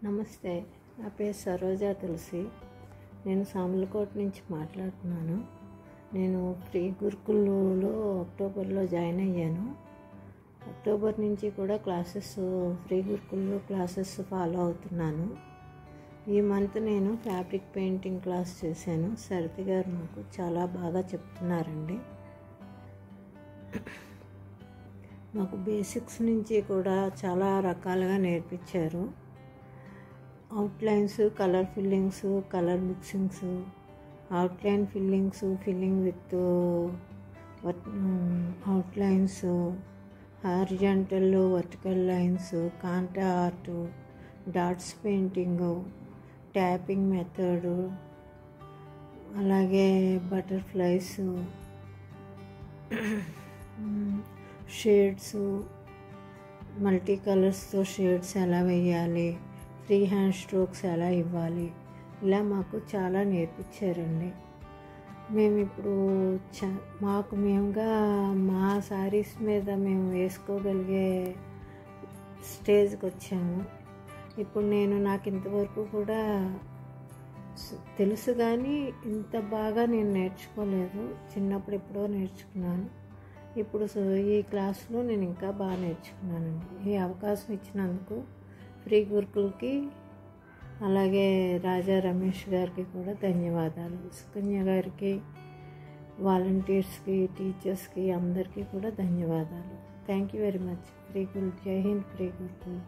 నమస్తే, నా పేరు సరోజా తులసి. నేను సామర్లకోట నుంచి మాట్లాడుతున్నాను. నేను ఫ్రీ గురుకుల్లో అక్టోబర్లో జాయిన్ అయ్యాను. అక్టోబర్ నుంచి కూడా ఫ్రీ గురుకుల్లో క్లాసెస్ ఫాలో అవుతున్నాను. ఈ మంత్ నేను ఫ్యాబ్రిక్ పెయింటింగ్ క్లాస్ చేశాను. సరితి గారు మాకు చాలా బాగా చెప్తున్నారండి. మాకు బేసిక్స్ నుంచి కూడా చాలా రకాలుగా నేర్పించారు. Outlines, colour fillings, colour mixings, outline filling with outlines, horizontal vertical lines, contour art, dots painting, tapping method, అలాగే బటర్ఫ్లైస్, షేడ్స్, మల్టీ కలర్స్తో షేడ్స్ ఎలా వేయాలి, ఫ్రీ హ్యాండ్ స్ట్రోక్స్ ఎలా ఇవ్వాలి, ఇలా మాకు చాలా నేర్పించారండి. మేము ఇప్పుడు మాకు మేముగా మా శారీస్ మీద మేము వేసుకోగలిగే స్టేజ్కి వచ్చాము. ఇప్పుడు నాకు ఇంతవరకు కూడా తెలుసు, కానీ ఇంత బాగా నేను నేర్చుకోలేదు. చిన్నప్పుడు ఎప్పుడో నేర్చుకున్నాను. ఇప్పుడు ఈ క్లాస్లో నేను ఇంకా బాగా నేర్చుకున్నానండి. ఈ అవకాశం ఇచ్చినందుకు ఫ్రీ గురుకుల్కి, అలాగే రాజా రమేష్ గారికి కూడా ధన్యవాదాలు. సుకన్య గారికి, వాలంటీర్స్కి, టీచర్స్కి అందరికీ కూడా ధన్యవాదాలు. Thank you very much. Free Gurukul. జై హింద్. ఫ్రీ గురుకుల్.